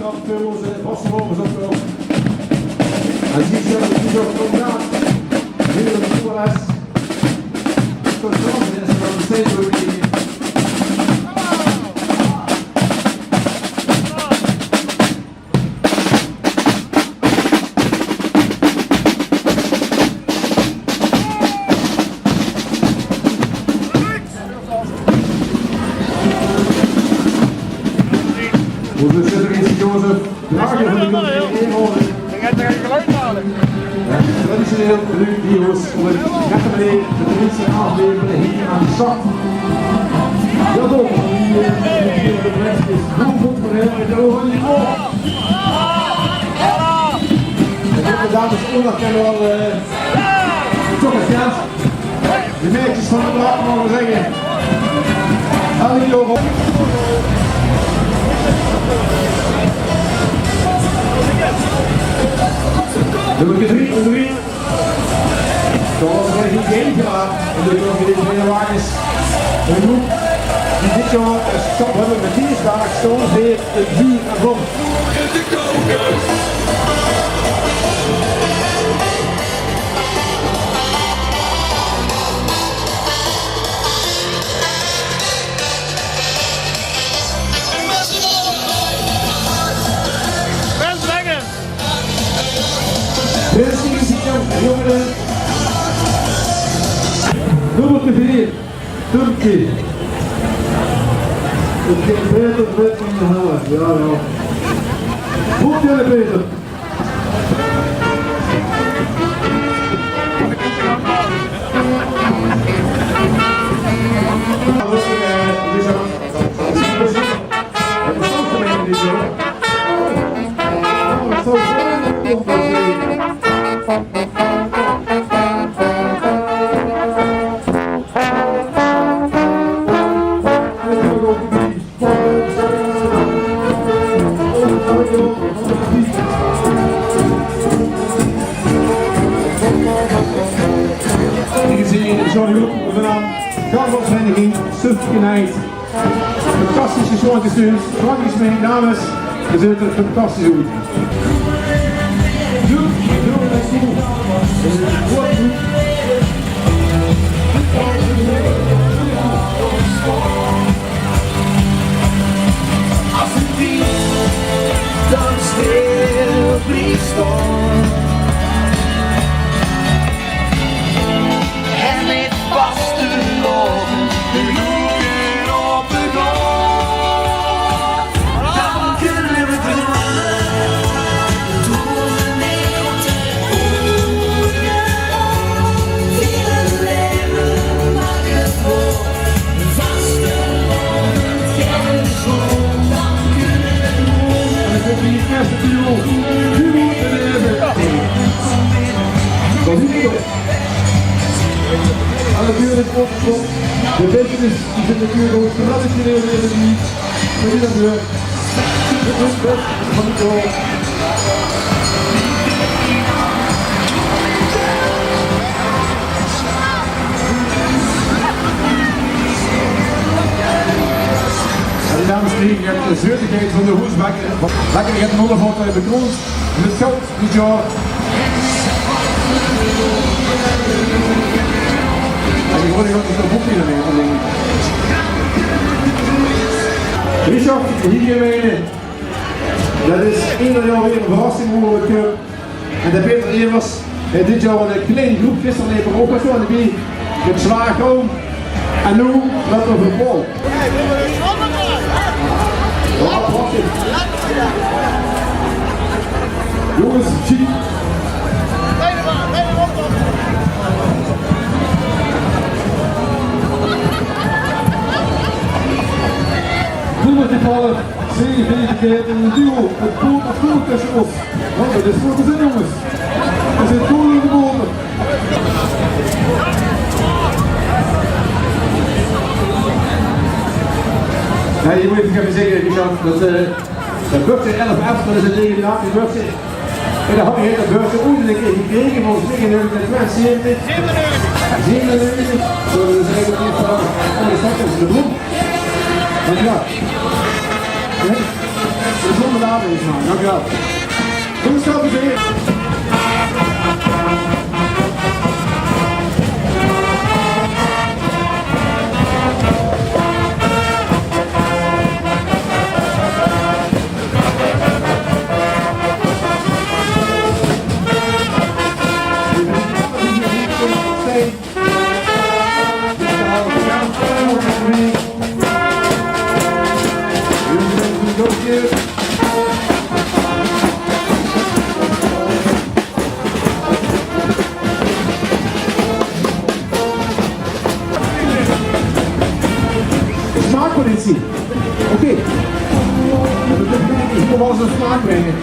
achteraf onze Bossenvogels ook wel. Hij ziet zelf dat hij ook nog gaat. Nu op de voorles. Tot de en ze dan steeds door die. Onze Cedric Jozef, drager van de Golden Eenhoorn. Traditioneel Luc om het Getterlee, de traditie afleveren hier aan de stad. Dat ook, die de rest is goed voor hem met de ogen in de oog. En de dames Olaf kennen wel toch het geld. De meisjes van de plaat mogen zeggen. Hallo Johan. Nummer 3. Zoals er geen game gedaan. En de nog deze hele wagens. Een groep die dit jaar een stap hebben met dienstdag zo'n weer het vuur en vlam. Jongeren. Nummer 4. Turkije. Het gaat beter met in de helft. Ja. Goed jullie beter. Carnavalsvereniging Sufgenheid. Fantastische soorten, Frankische mee, dames. Je zit er fantastisch uit. Als het diep dan stil blijft staan en met vaste lopen de hoeken op de grond, dan kunnen we dromen door de wereld vele leven mag het voor vaste lopen geen grond, dan kunnen we dromen. En ik heb hier eerste duo. Duo en even. Dat is niet op. Aan de deur is opgekomen. De business die zit natuurlijk ook traditioneel in de lied. Maar hier aan de deur. Dit is het van de goal. En dames en heren, je hebt de zeurtigheid van de hoesbakken. Lekker, je hebt een ondervoud uit de grond. Met geld dit jaar. En ik hoor dat ik een boekje ermee van denk ik. Richard, hier menen. Dat is ieder jaar weer een verrassing mogelijk. En de Peter Evers heeft dit jaar een kleine groep gisteren even opgezet. En die met zwaar gewoon. En nu laten we voetbal. Ja, prachtig. Jongens, chic. Nummer 12, 47 keer in een duo. Het boot tussen ons. Want dat is voor de zin, jongens. Er zit goal in de boten. Ja, je moet even zeggen, Richard, dat de Burgse 11 af, dat is een tegen de naam, de Burgse. En dan had je de Burgse ooit een keer gekregen, volgens mij in 1972. 97. Zo, dat is eigenlijk niet van de stad is de bloem. Maar ja. me daar bezig maken. Dankjewel. Goed stappen ze hier. Smaakpolitie. Oké. Ik kom wel eens een smaak brengen.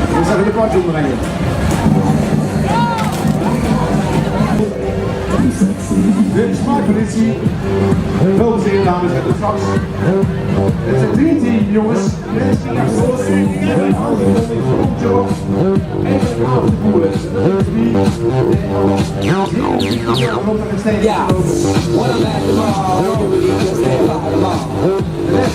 We zeggen de kwartje brengen. De smaakpolitie. Veel plezier dames en heren straks. Het is een dreamteam jongens. Yeah, when I'm at the mall, don't really just stand by the mall.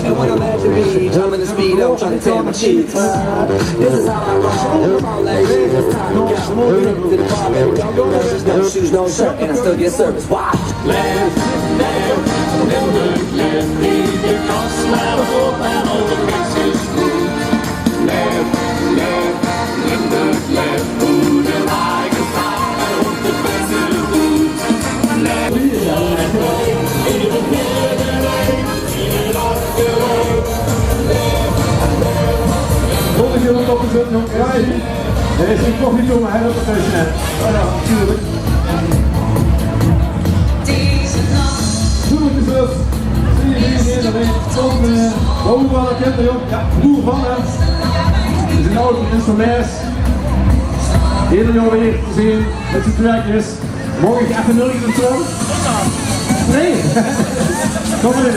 And when I'm at the beach, I'm in the speed up trying to tan my cheeks. This is how I roll. All like this, it's time to get moving to the bar, baby. Don't go nervous, no shoes, no shirt, and I still get service. Why? Volgende keer op de zet, jongen. Ja, er is een koffiejongen, hij loopt er tussen. Ja, natuurlijk. Goed, is het. Zie je hier, dat is van Bovenvallen, kent er ook. Ja, broer van hem. Het is een oude instrument. Hier dan weer te zien met zijn trackjes. Morgen even nulletjes of zo? Nee! Kom maar in.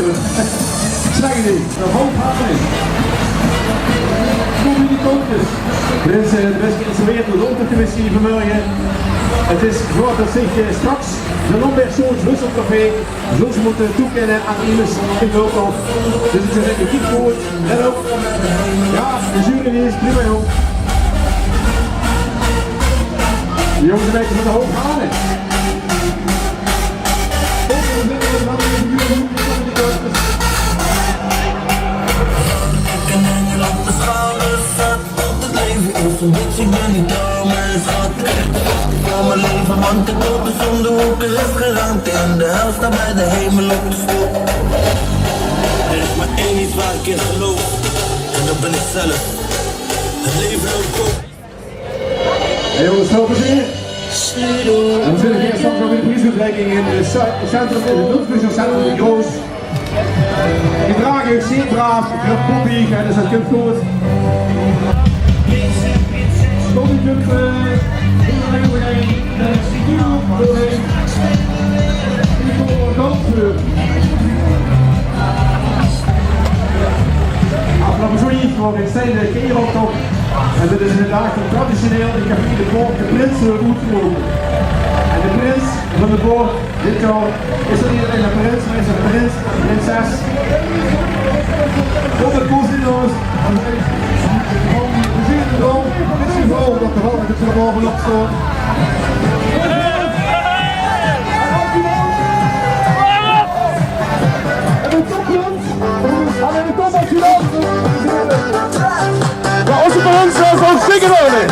Zeg je niet. De hoop gaat erin. Kom in die koopjes. Dit is de best geïnstalleerd door de Ondercommissie vanmorgen. Het is voor dat zich straks de Lambertsoons Wisselcafé zullen ze moeten toekennen aan Imus in Wilkhof. Dus het is echt een goed goed. En ook, ja, de jury is prima jong. De jongens een beetje met de hoop gaan. Ik ben niet down, maar schat, van mijn leven, want de dood is om de hoek is geraamd en de hel staat bij de hemel op de stoep. Er is maar één iets waar ik in geloof, en dat ben ik zelf. Het leven loopt op. Hey jongens, veel plezier! En we zullen hier straks nog weer de prijsuitreiking in het centrum, in het multifunctiecentrum in Groos. Gedragen, zeer braaf, heel poppig, dus dat komt goed. Kom je kunt afgelopen zoiets voor in Steden Kereltop. En dit is inderdaad traditioneel in café de Boord de prins uitgelopen. En de prins van de Boord dit jaar is er niet alleen een prins, maar is een prins, een prinses. Kom het koosdino's. We zien het erom, dit is gewoon dat de hand er bovenop staat. En een topland, alleen een top als je dan. Maar onze prins is ook zeker worden.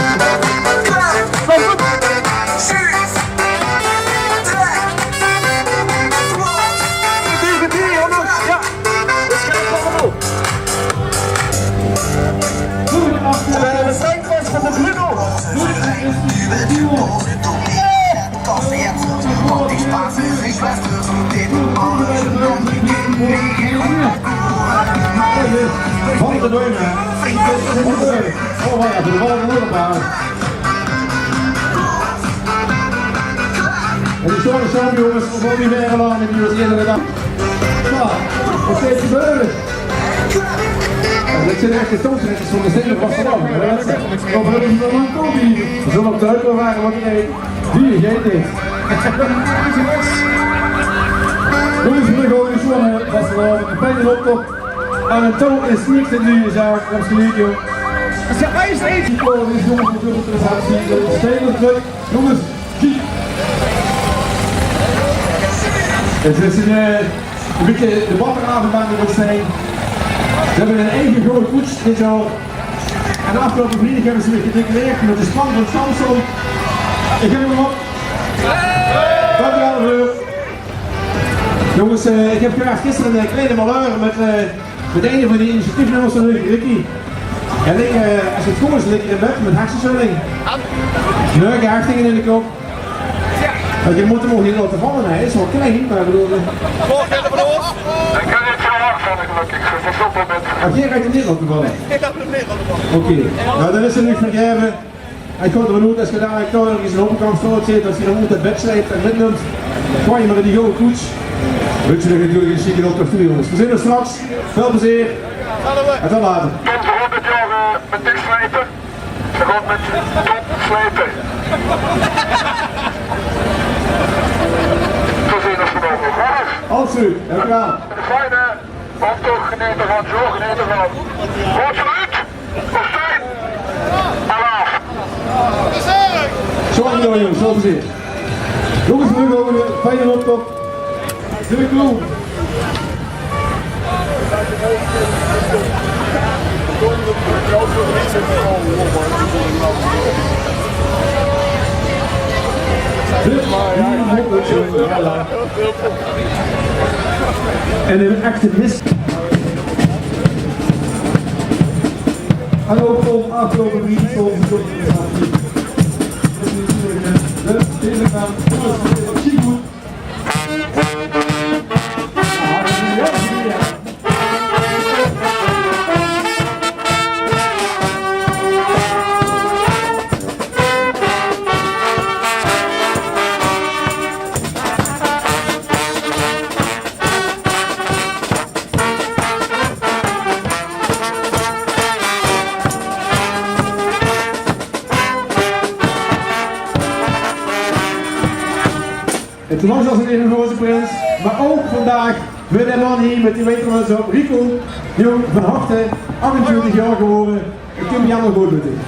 Van de deuren. Oh ja, de bal er nog aan. En die zorgen zo jongens, we gaan niet meer aan die was eerder dag. Ja, wat steeds gebeuren. Dit zijn echt de toonstrekkers van de steden van Amsterdam. Of we hebben nog een kopie. We zullen op de heuvel waren, want nee, die geeft dit. Hoe is het gewoon in de zon, dat is wel een pijnlijk op. aan een toon is niks te doen, zaak, absoluut joh. Hij is één! Dit is jongens van de dubbelprestatie, de stenen druk. Jongens, zie! Het is een beetje de wateravond aan de wedstrijd. Ze hebben een eigen grote koets dit jaar. En de afgelopen vrienden hebben ze weer gedeclareerd met de span van Samson. Ik heb hem op. Dankjewel voor. Jongens, ik heb graag gisteren een kleine malheur met een van die initiatiefnemers van Ricky. En ik, als het goed is, lig ik in bed met hersenschudding. Neukenhartingen in de kop. Want je moet hem ook niet laten vallen, hij is wel klein, maar ik bedoel... Volg jij er van ons? Ik kan niet zo hard vallen gelukkig, dat is op het moment. Jij gaat er niet laten vallen? Ik heb hem niet laten vallen. Oké, nou dan is het nu vergeven. Hij komt er benoemd als je daar ergens een openkant stoot zit, als hij dan moet het bed sleept en mitneemt. Gooi je maar in die gouden koets. Weet je dat natuurlijk een chique op de jongens. We zien er straks, veel plezier en tot later. Tom, ze gaat dit jaar met dik slepen. Ze gaat met top slepen. Zo zien als we nog goed is. Alles goed, dankjewel. De fijne, want toch genieten van, zo genieten van. Wat zo uit? Of zijn? Alaaf. Zo aan jongens, veel plezier. Jongens, nu komen we, fijne optop. Doei cool. En een echte mist. Hallo, Tom, afgelopen vrienden, Tom, de telegram, zie goed. Het was als een enorme prins, maar ook vandaag weer de man hier met die weten wat zo, Rico, jong van harte, 28 jaar geworden, ik kan me allemaal goed met hem.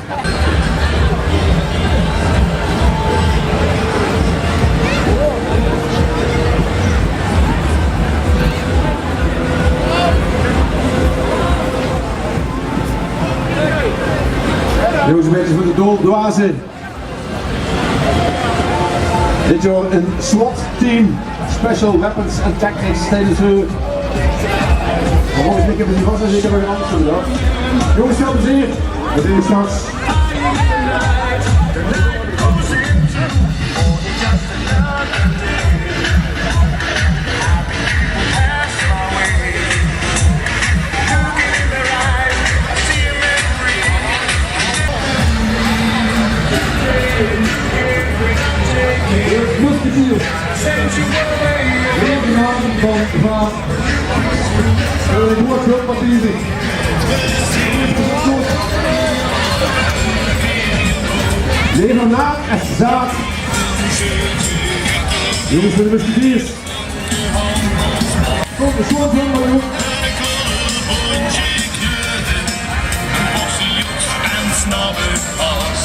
Jongens, een beetje van de doldwazen. Dit jaar een SWAT-team, Special Weapons and Tactics, tijdens de... Ik heb het niet vast en zeker weer anders gedaan. Jongens, veel plezier. We zien je straks. Musketeers. Regenavond van Vaas. Ik word heel wat easy. Leven na en zaad. Jongens van de Musketeers. Komt de soort van maar joh.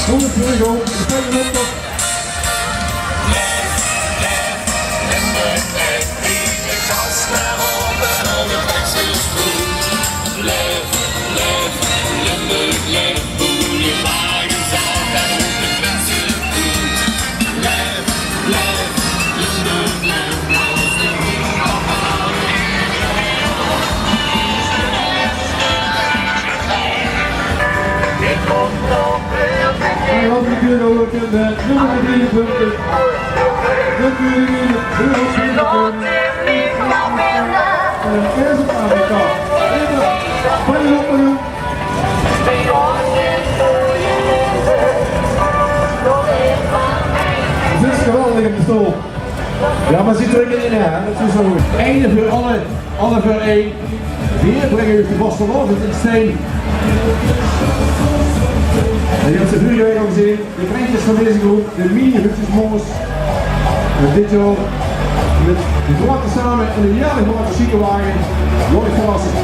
Kom het terug joh. We zijn er op. En wat we kunnen ook in de nummer 3 punten. Dat kunnen we in de punten. En eerst op Amerika. Fijne opmerking. Het is geweldig op de stoel. Ja, maar zit er ook in hè? Dat is zo. Einde voor alle voor één. Hier brengen we de Boston in steen. En je hebt de vuurwerk al gezien, de kleintjes van deze groep, de mini-hutjesmons. En dit jaar met de grote samen in een heerlijk grote ziekenwagen. Nooit verrassen.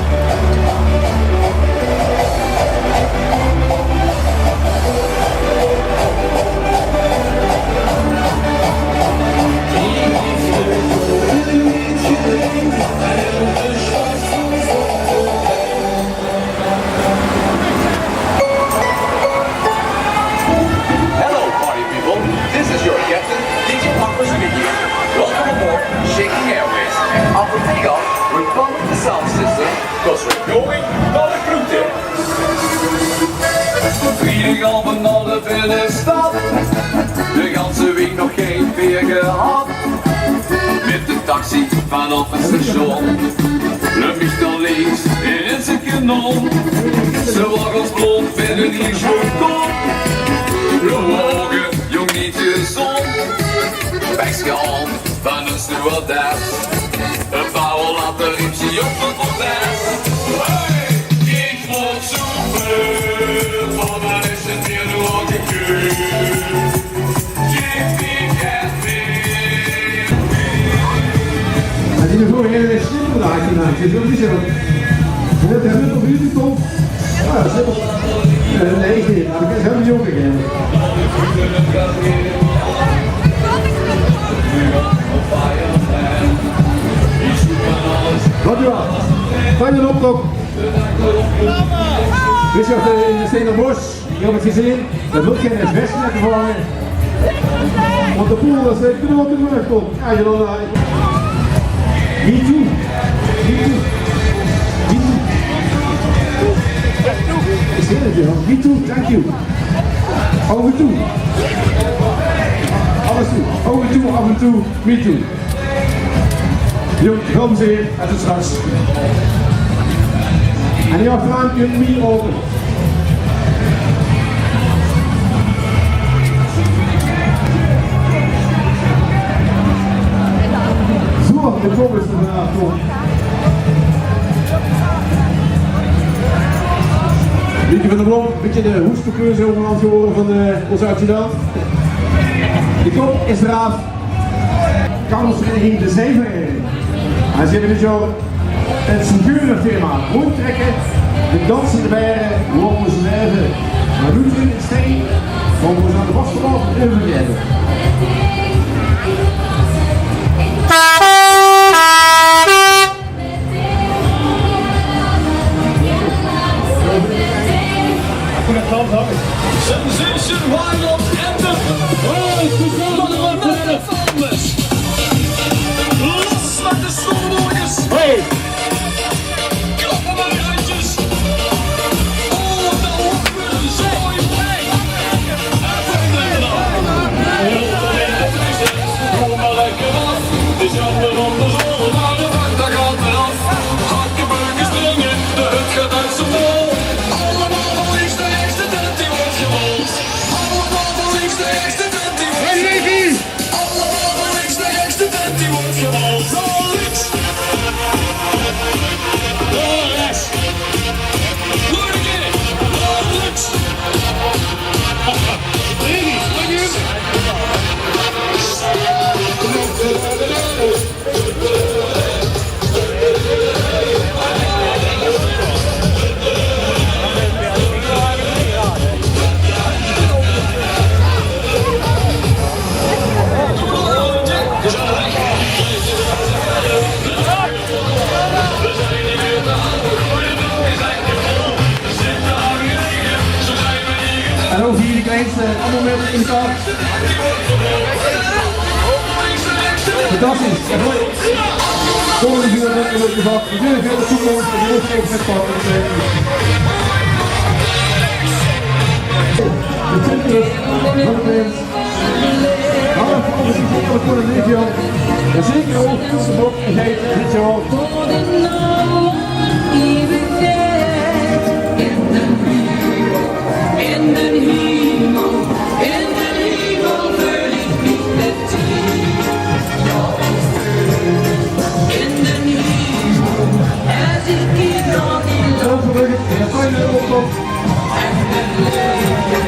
yourself, sister, cause we're going naar de kroeg. Vrijdagavond naar de binnenstad, de ganse week nog geen veer gehad. Met de taxi vanaf het station, de Michel links in zijn kanon. Ze wagens blond, verder niet zo kop. We mogen jong niet gezond, weggehaald van een stewardess. Een vouw laat de riepsie op het bordes. Hey, ik word super, van waar is het weer de lange keur? Als je ervoor heel erg simpel laat gedaan, het is ook niet zo. Dat is net op YouTube komt. Ja, dat is simpel. Nee, ik niet. Maar ik is helemaal niet opgegeven. Dankjewel. Fijne optocht. Richard in de Steenerbos, je hebt het gezien. Dat wil geen best net gevangen. Want de poel is knop in de lucht op. Ja, je dan. Me too. Me too. Me too. Ik zeg het je, me too, thank you. Over toe. Alles toe. Over toe, af en toe, me too. Jong, kom ze hier, het is straks. En hier achteraan kunt me open. Zo, de kop is er vandaag toch. Lieke van der Blom, een beetje de hoestpekeur zo aan het horen van onze adjudant. De kop is eraf. Carnavalsvereniging De Zeevereniging. En ze hebben dus al het figurenthema rondtrekken, de dansen erbij, lopen ze leven. Maar nu in het steen, komen we aan de wasgebouw overgeven. Sensation, wild anthem. Los met de schoolboys. Hey. Klappen maar je handjes. Oh, wat een hoekje. Zooi. Hey. Kom maar lekker af. Het is jammer om de zon, maar de dag gaat eraf. Hakken, beuken, springen, de hut gaat uit zijn bol. Allemaal van links de rechtste tent die wordt gewold. Allemaal van links de rechtste tent die wordt gewold. Allemaal van links de rechtste tent die wordt gewold. Door links. Door rechts. Door de keer. Door links. Ladies, look here. En ook hier de kleinste moment in de kaart. Fantastisch. Volgende uur net een beetje vak. We zullen veel toekomst en de lucht met pakken. De centrum van de band. Alle volgende uur voor de video. En zeker ook de bok en geit dit jaar. In den hemel verlicht mich der Tief. In den hemel, als ich ging auf die Luft. En de leven,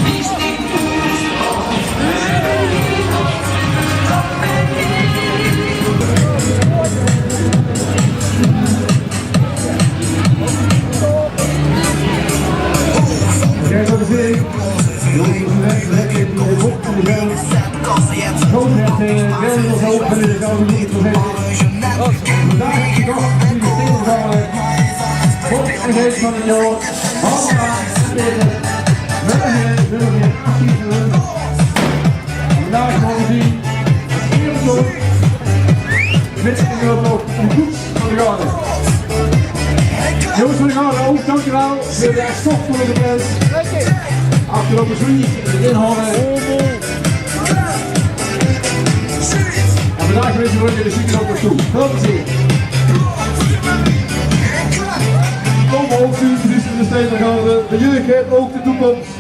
die stiet voet op die hemel. Kijk naar de zee. Jongens, lekker in de hoek van de bel. Gewoon het wel zo op de zouden niet vergeten. Vandaag is de dag die de stenen vallen. Goed en geest van het jaar. Allemaal spelen. Willen we actief doen. Vandaag mogen we zien. Eerlijk op. Met de koets van de garde. Jongens van de Garde ook, dankjewel. Weer de stof voor de prijs. Afgelopen swing inhouden. En vandaag wensen we de zieken ook nog toe. Veel plezier. Kom op, dus de Stenen Garde. De jeugd heeft ook de toekomst.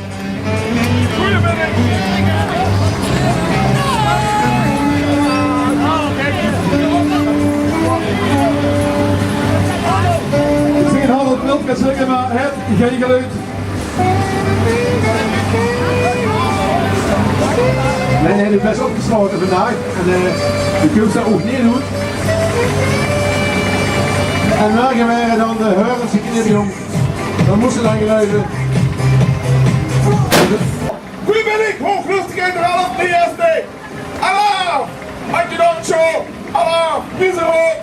Misschien had het wild gaat zeggen, maar het geen geluid. Wij hebben het best opgesloten vandaag en de kunst dat ook niet doen. En morgen waren dan de Heurense knipjong. Dan moesten dan geluiden. Goedemiddag, hooglustig in de helft, de eerste. Alarm! Adjudantje! Alarm! Wieserood!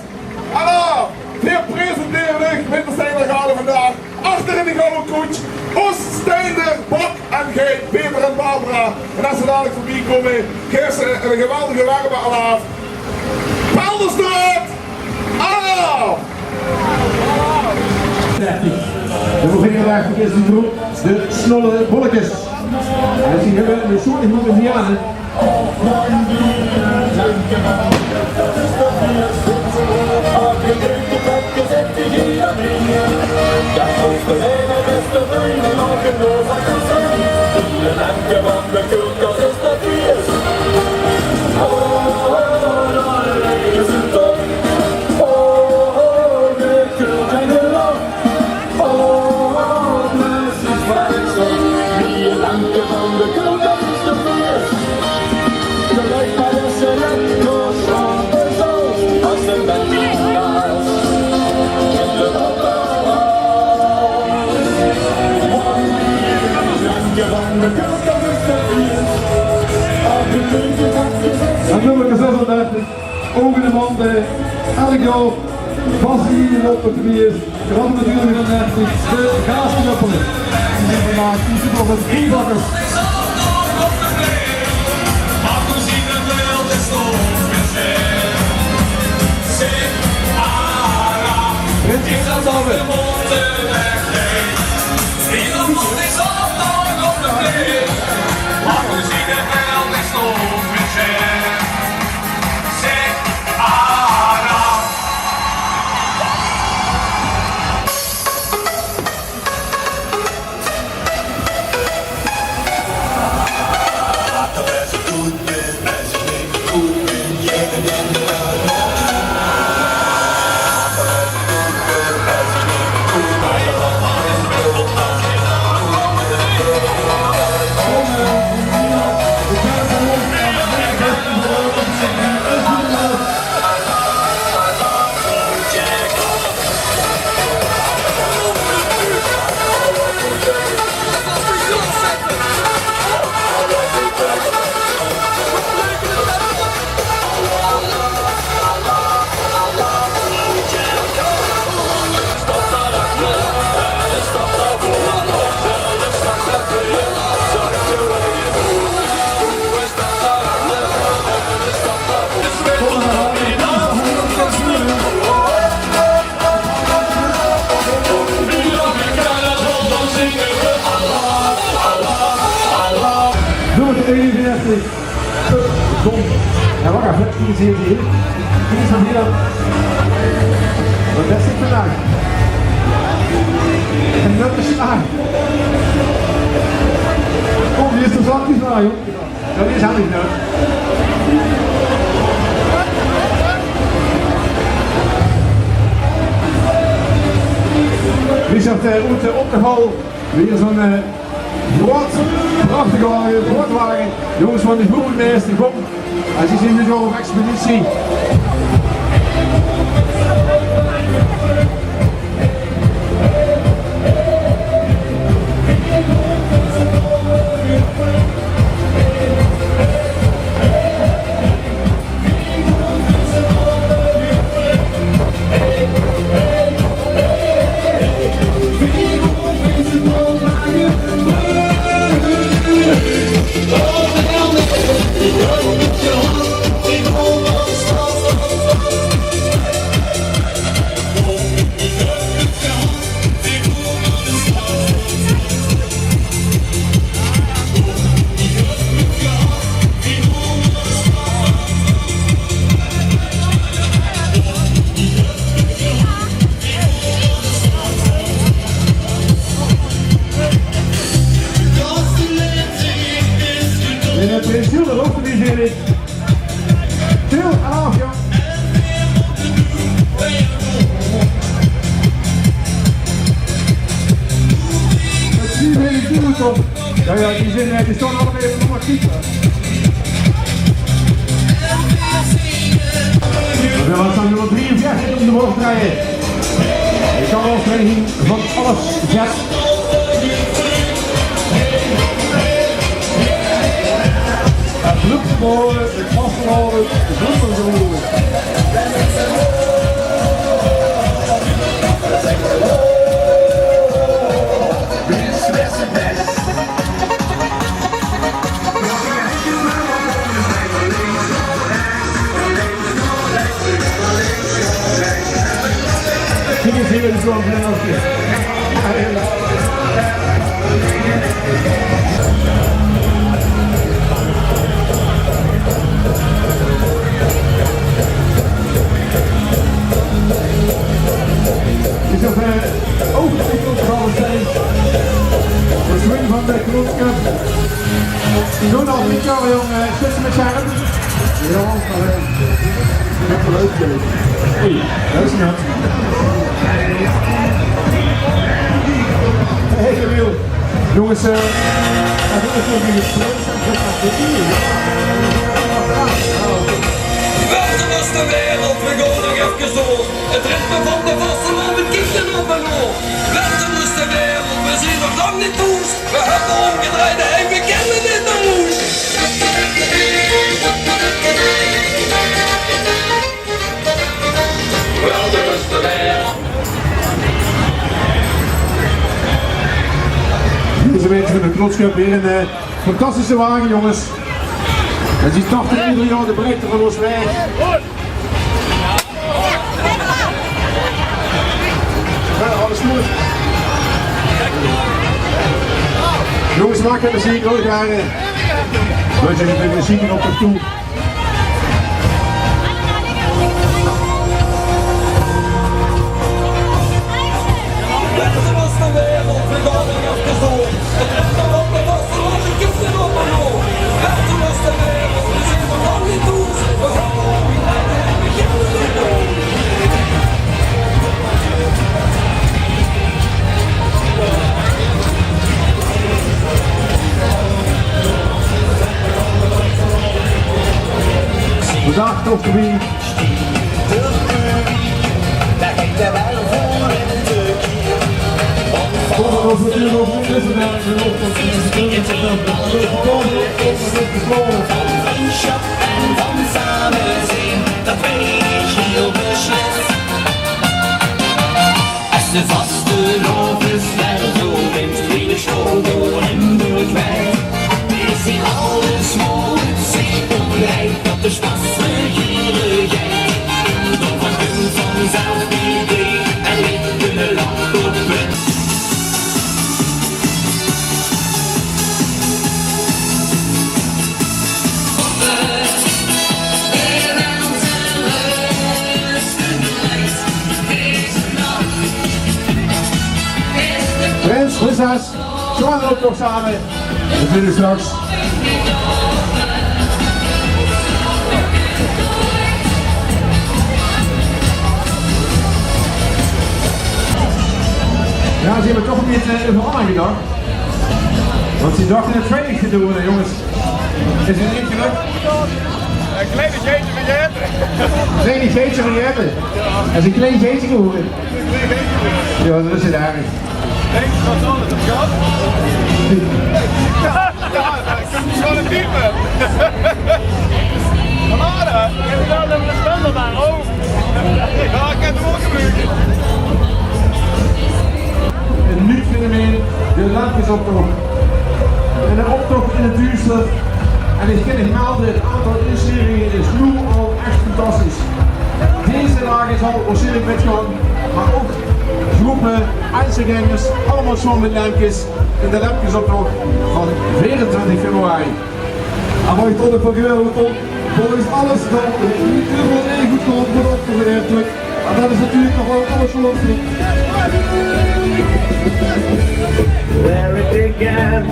Alarm! Hier presenteren we met de Stenen Garde vandaag. Achter in de gouden koets. Oost, Steiner, Bok en G, Peter en Barbara. En als ze dadelijk voorbij komen, geef ze een geweldige warme alarm. Pelderstraat! Alarm! We beginnen vandaag met de groep, de snolle bolletjes. En die hebben een soort groep Indianen. En nummer 36, ogen in de mond, elk jaar, vast hier op het gebied, grond natuurlijk van 30, de gaasknuppelen. En dit vandaag kiezen voor het driebakkers. Prins gaat alweer. Ja, wacht even, die is hier. Die is van hier dan. Maar dat zit vandaag. En dat is aan. Kom, die is er zakjes naar, joh. Ja, die is handig nou. Richard op de hal. Weer zo'n groot, prachtige wagen, grootwagen. Jongens van de groepenmeester, kom. Als je ziet nu zo op expeditie. Oh, week. Veel en af, joh. Dat zie je hele doel toch? Ja, die zin, die staan allemaal even nog maar keeper. We willen dan nummer 43 om de bocht rijden. Ik kan wel vereniging van alles jet. Het lukt geboren, het was verloren, het lukt van zo'n. Kijk eens hier met de zon van een oogje. Is dat ook de controle zijn? De swing van de Kroonskap. Donald, niet jou jongen, zet met zijn. Ja, maar net wel leuk. Oei, dat is nat. Hey Camille, jongens, dat is nog niet Buiten was de wereld, we gaan nog even door. Het ritme van de vossen om het kieken op en op. Buiten is de wereld, we zien nog lang niet toes. We hebben omgedraaid en we kennen in de roes. Buiten is de wereld. Deze mensen van de Knotscup weer een fantastische wagen, jongens. En die 80 miljoen de breedte van ons weg. Ja, alles goed. Jongens, maak het muziek, ooit jaren. We zijn met muziek op de toe. Buiten was de wereld, we gaan nog even door. Het ritme van de vossen om het kieken op en op. Buiten was de wereld, we zien nog lang niet toes. We hebben omgedraaid en we kennen in de roes. Bedankt op de wie. Vriendschap en van samen zijn, dat weet ik heel beslist. Als de vaste lopen snel zo bent, wie de school in de kwijt. Is hier alles mooi, zeer onrijk, dat de spasse gierigheid. Dan van hun vanzelf idee en niet kunnen lachen op het. Rens, Lissa's, zo gaan we ook nog samen. We zien u straks. Ja, ze hebben toch een beetje over aangedacht. Want ze dachten een training te doen, jongens. Is het niet gelukt? Een kleine geitje vergeten. Kleine geitje vergeten. Dat is een klein geitje geworden. Ja, dat is het eigenlijk. Denk je wat anders op gehad? Ja, dat is gewoon een type. Maar ik heb wel een standaard bij. Oh. Ja, ik heb hem ook gebruikt. Een nieuw fenomeen, de lampjesoptocht. En de optocht in het duurste. En ik ken het melden, het aantal inschrijvingen is nu al echt fantastisch. Deze dagen zal het waarschijnlijk metgaan, maar ook groepen, Einzelgangers, allemaal zo met lampjes in de lampjesoptocht van 24 februari. En wat ik toch van geweldig vond, volgens alles dat niet heel veel erg goed komt wordt opgewerkt. Maar dat is natuurlijk nog wel alles verloren. Where it began,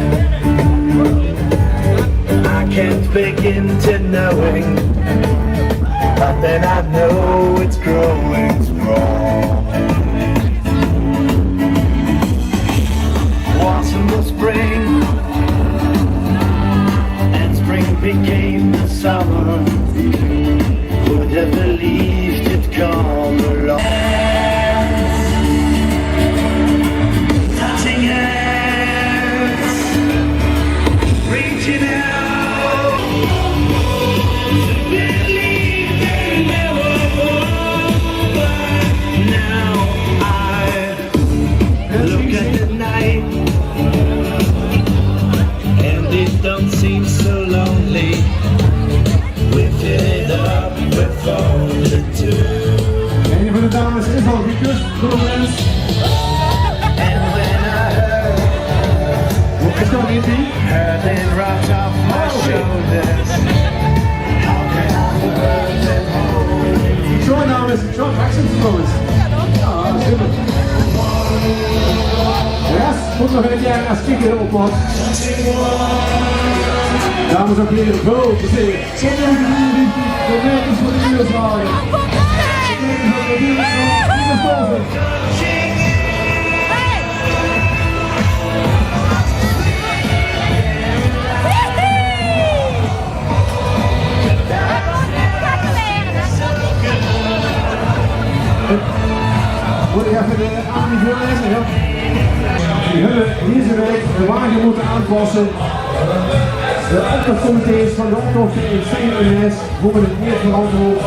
I can't begin to knowing, but then I know it's growing strong. Was in the spring, and spring became the summer. Would have believed it'd come along. Touching hands, reaching out, believe they never over. Now I look at the night, and it don't seem so lonely. We fill it up with only two. Een van de dames is al gekust door de mens. And when I Is dat niet die? heard it right off my shoulders, how can I forget it all? Zo'n naam is John Jackson trouwens. Ja, super. De rest moet nog in het jaar als kikker op wat. Dames en heren, veel plezier. De werkers voor de uurslagen. De werkers voor de uurslagen. Moet ik even de aanbieding voorlezen, ja? Die hebben deze week de wagen moeten aanpassen. De optochtcomité's van de optochten in CNS worden het meer verantwoord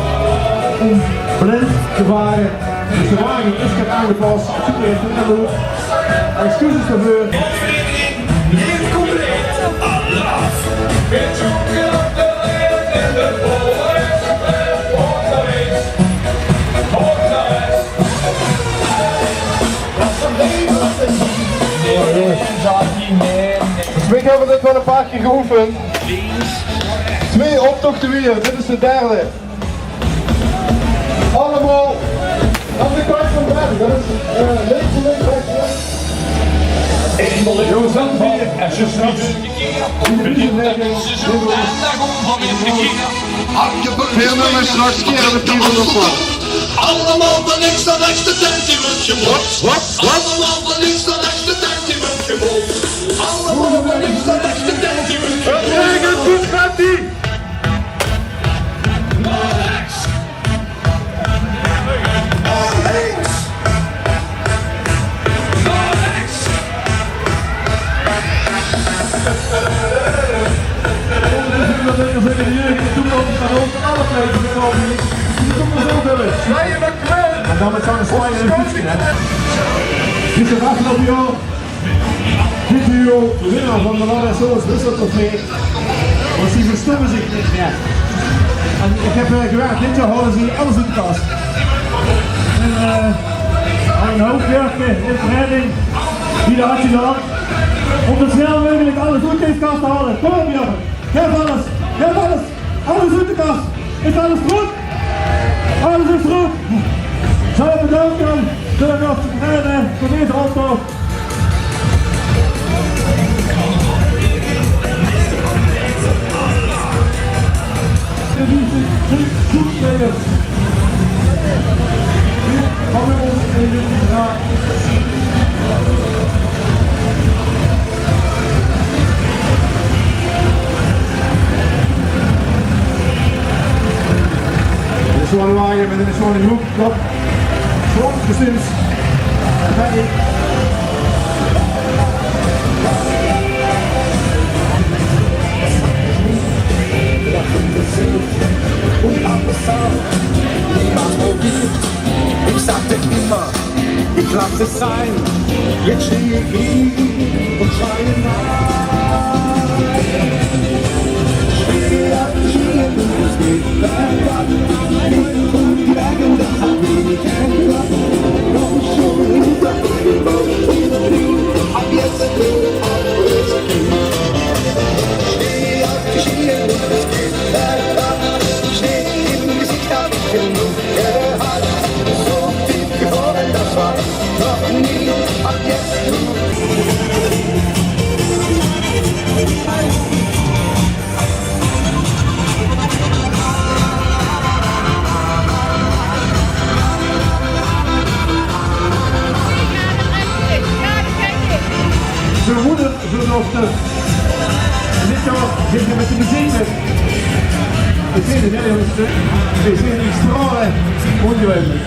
om blind te varen. Dus de wagen is get aangepast. Super heeft het aan doen. Excuses daarvoor. Ik heb dit wel een paar keer geoefend. 2 optochten weer, dit is de derde. Allemaal aan de kant van buiten, dat is links en links, rechts, rechts. Jongens, dan vier. En zo straks. Veel nummers straks keren we 400 van. Allemaal van links naar rechts, de tent in het gebod. Allemaal van links naar rechts, de tent in het gebod. Allemaal van links naar rechts, de tent in het gebod. Het regent, goed gaat ie! Naar rechts. Naar links. Naar rechts. En dan met zo'n zwaaien en fietsen, hè. Dit is het afgelopen jaar. Dit duo, de winnaar van de Lada Soos Wisseltrofee. Want die verstommen zich niet meer. En ik heb gewerkt, dit jaar hadden ze alles in de kast. En een hoofdwerken in de redding, die had je dan. Om zo snel mogelijk alles uit deze kast te halen. Kom op, jongen. Geef alles. Geef alles. Alles uit de kast. Is alles goed? Alles is goed. Zo bedanken. Zullen we nog rijden voor deze auto. Goed spelen. Gaan we ons even dragen. Zo'n wagen met een zo'n hoek, klap, zo, precies. Ready. Ich sagte immer, ich lasse es sein. Jetzt stehe ich hier und schreie nein. Stehe ab, stehe du, es geht bergab. Ich und die Berge und das hat wenig geklappt. Komm schon hinter den Baum, ab jetzt alles stehe ab, stehe du, es geht bergab. Stehe im Gesicht, hab ich genug gehabt. So tief gefroren, das war noch nie. Ab jetzt Zijn moeder, zijn dochter. En dit jaar zit hij met de muziek met. Ik vind het heel stuk. Ik vind het stralen ongeweldig.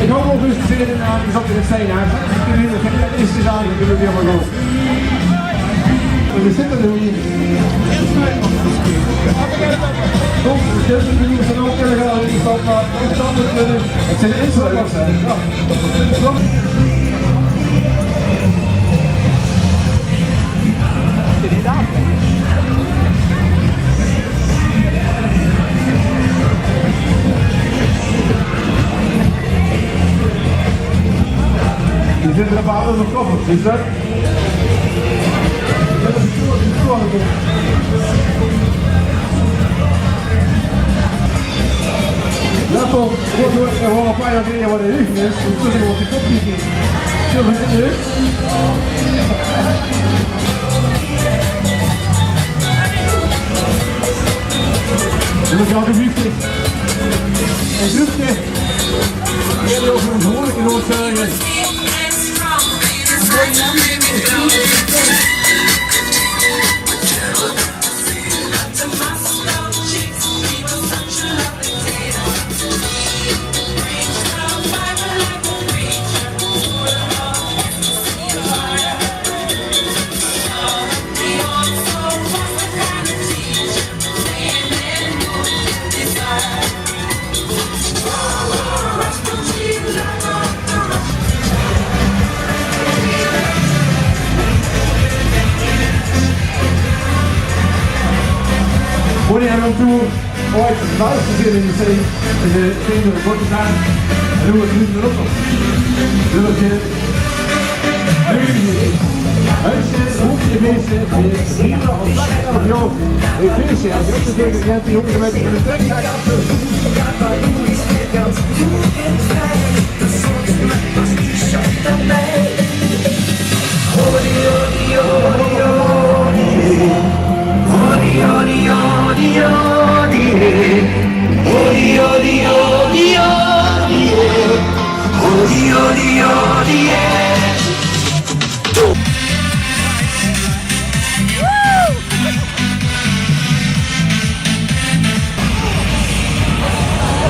Ik hoop ook eens te zien in de zat in het steen uit. Ik kan hier geen eerste zaken, ik doe het helemaal goed. We zitten er hier. Kom, de kunnen zijn ook kunnen gaan in de stad, maar het zijn instellers. Er zitten een paar andere koffers, is dat? Dat is een toren. Dat wordt gewoon een paar jaar geleden wat de heugen is. Ondertussen wordt die kop niet in. Zullen we in de heug? En dan gaat de liefde. En groepje. Eerder over een behoorlijke noodzaken. Wanneer hebben we toen ooit buiten gezien in de zee, in de zee door de korte zijn, en doen we het nu erop nog. Zullen we huisje, hoekje, mensen, hier nog een plek aan het jood. Ik vind je, als je op de tegen hebt, die hoekje met de trek gaat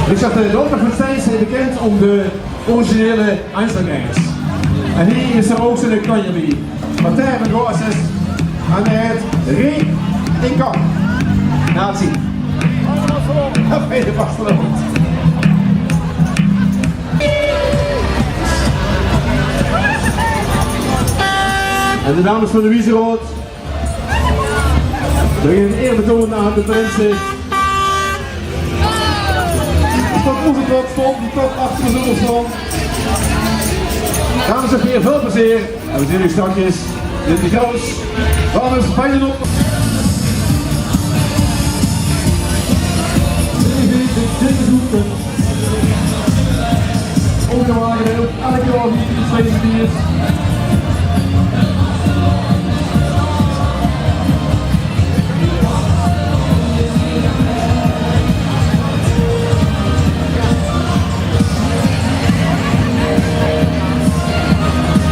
Richard de Donderfestijn is bekend om de originele Einzelgangs. En hier is er ook zijn konje bij. Partij met Goas is aan de head Re in Kap. Nazi. Dat weet je vast wel. En de dames van de Wieserood. Brengen een eerbetoon aan de prinsen. Tot onze tot stond, tot achter de zonnestand. Dames en heren, veel plezier. En we zien u straks in de goos. Dames, fijne op. Dit is goed. Ongewagen, elke keer al niet in 2 is.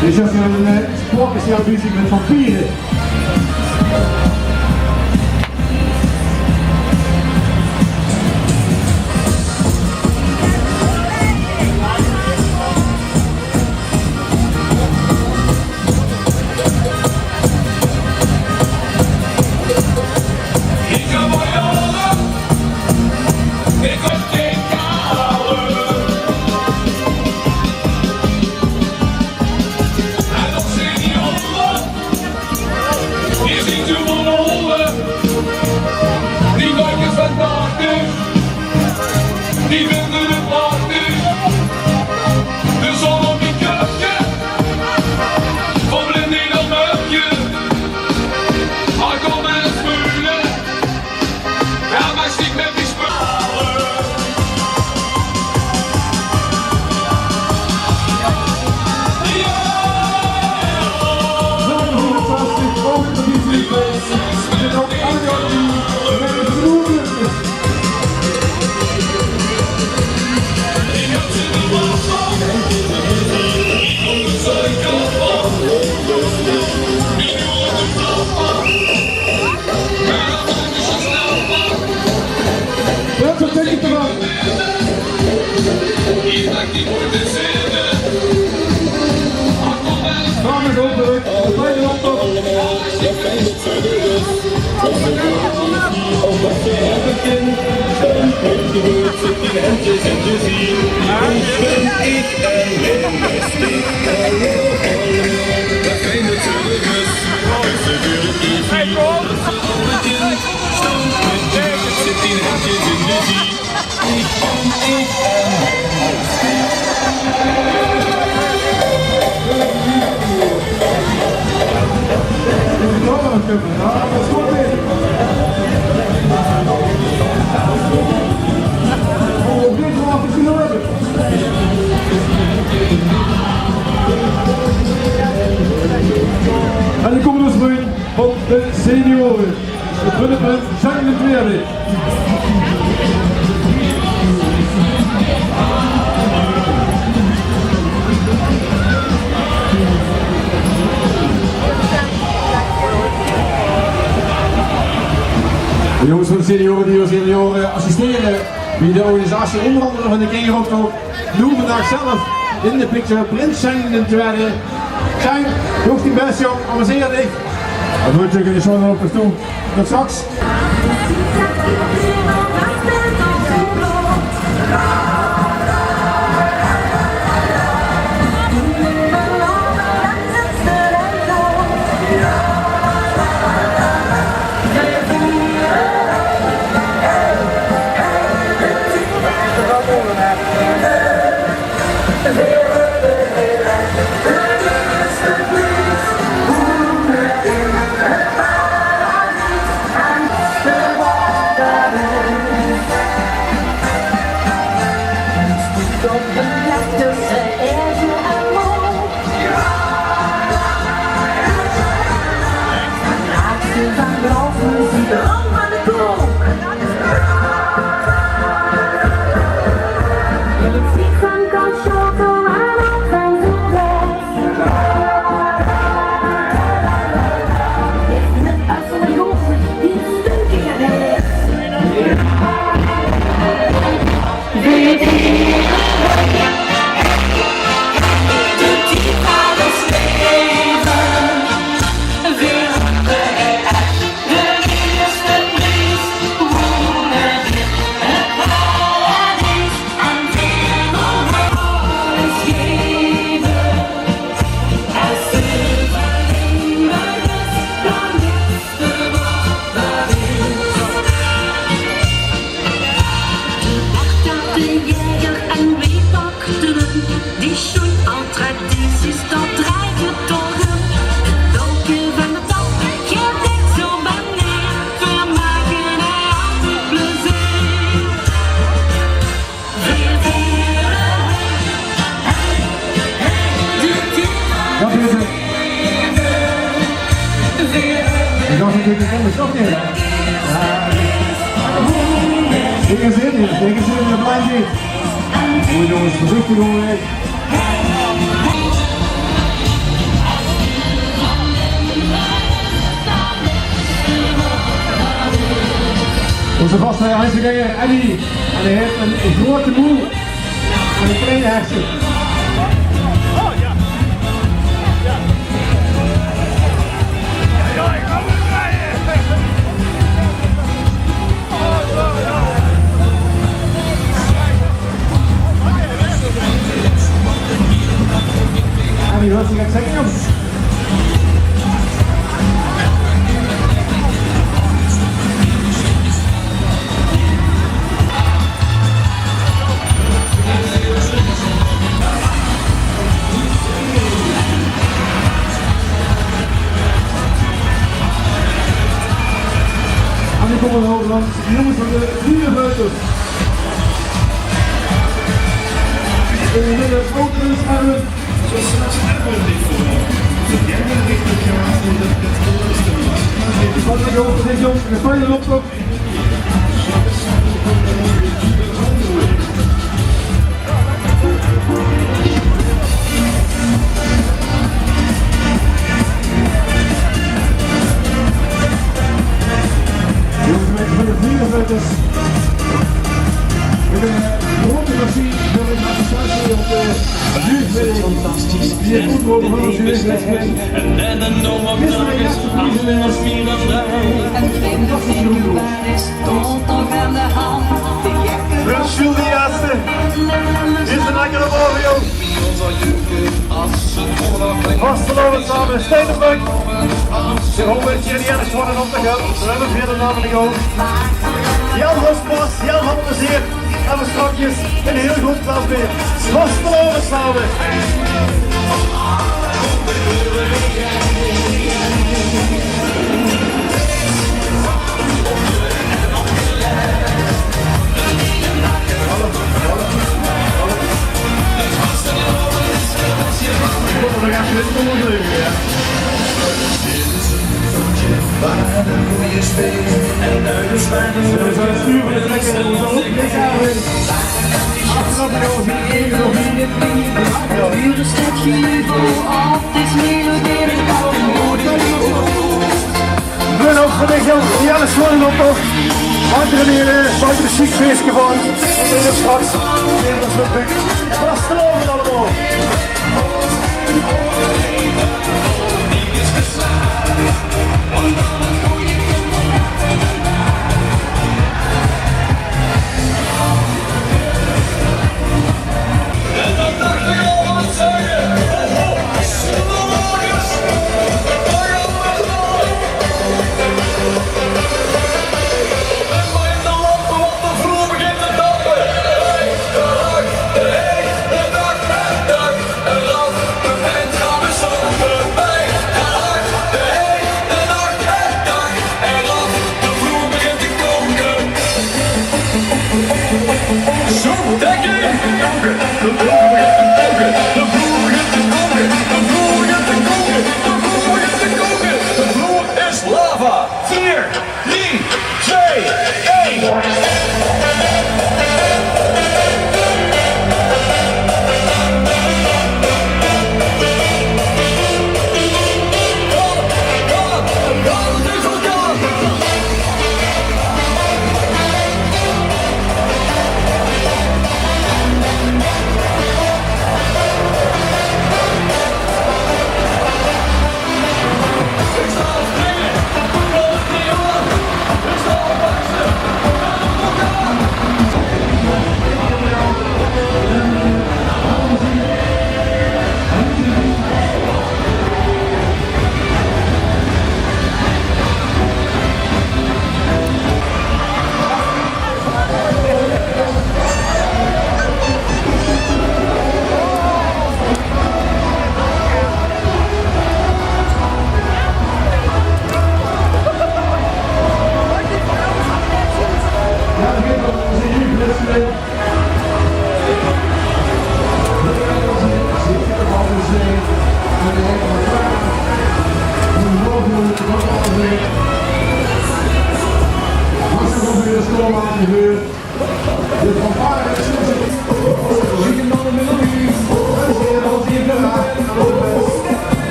Dus als je een sport is jouw bezig met vampieren. Die vinden het prachtig, de zon op je kuifje, van blind in dat muiltje. Maar kom en spelen, ja maar stiek met die spullen. En dan komen we sprong van de senioren. De puntenpunt zijn in de tweede. De jongens van de senioren die als senioren assisteren bij de organisatie onder andere van de King Rock doen vandaag zelf in de picture Prins zijn in de tweede. Zijn, hoeft die best jong, amuseer dich. Dat moet je in de zon op toe. Tot straks. Tegen zin in de blindje. Moet je jongens voorzichtig doen. Onze vaste huisganger Eddie. En hij heeft een grote moe en een kleine hersen. En die hoort zich het zeggen, jongens. En die komen over langs de jongens van de Dierenbuiters. In de midden Oudens Erwin. Wat ik hoop dat deze jongens een fijne opstap. Van de Dierenbuiters. Met een grote machine wil ik naar de statie op de buurt. Fantastisch. zeer goed worden van ons jeugdwedstrijd. En dan nog wat dagen, anders meer dan wij. En vreemde februari stond nog aan de hand. Prins Jules de eerste. Is er lekker op over, joh. Vastelovend samen, Steenenbrug. De hoofdwet hier die eerst worden op de gat. We hebben vierde namen te gaan. Jan Hospas, Jan had plezier. En we strakjes een heel goed klas weer. Vastelovend samen. Dan ga je dit onderleugen, ja. We zijn het stuur van de trekker en we ook niks aan. Afgelopen over de ene nog niet. We ook van de geld, die alles gewoon op nog. Andere meer buiten de ziekfeestje van. En dan is straks weer een sluk. Vastelovend allemaal.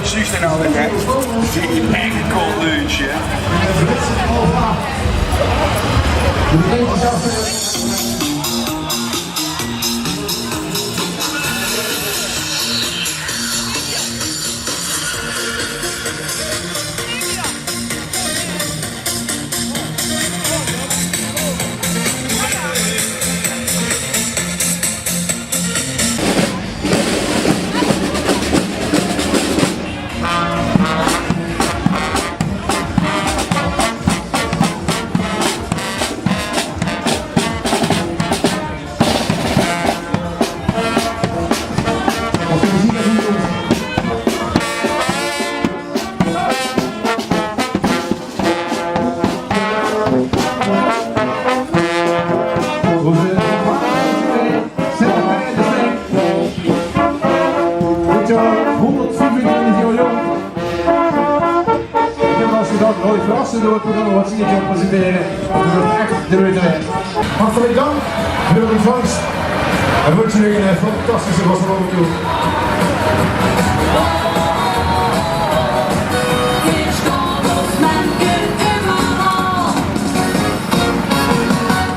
Zuster nou weer, hè? Die enkel deuntje. 125 jaar jong. Ik heb al eens gedacht, ik verrassen door het programma wat zie je gaan presenteren. Dat is echt de moeite waard. Hartelijk dank voor de ontvangst. En wens jullie een fantastische Wassenaar toe. Hier står oss mennesker imorgen.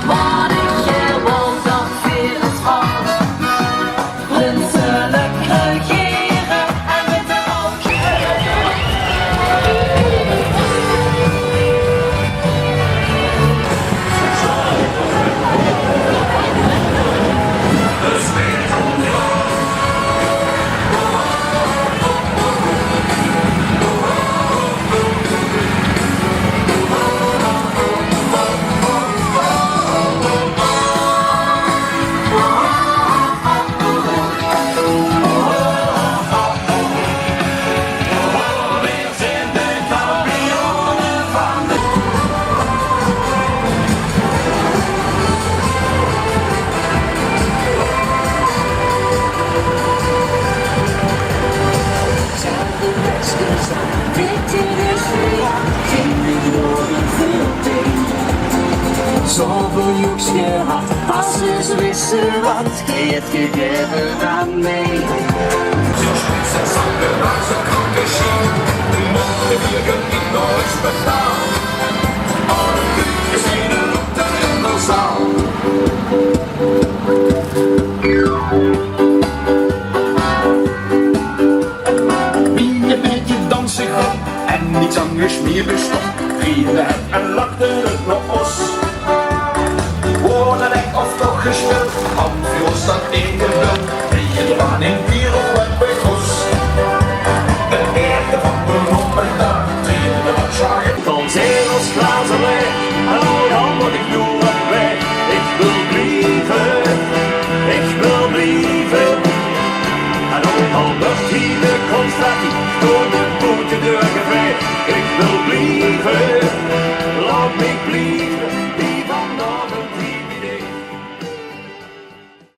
Var ikke voldsomt felles fra. Prinsene karriere er mitt alt. Zoveel joekje had, als ze wisten wat, het gegeven aan mij. Een beetje dansen gaan en niets anders meer bestond. Vrienden en lachten het nog os. Woorden echt of toch gespeeld, handvol staat in de bel. Je dwaan in bier of wat bij Gos. De eerde van de rommeldag, treden de watschwagen. Van zegels glazen weg, en al dan wat ik doe wat weg. Ik wil blijven, ik wil blijven. En ook al wordt hier de constructie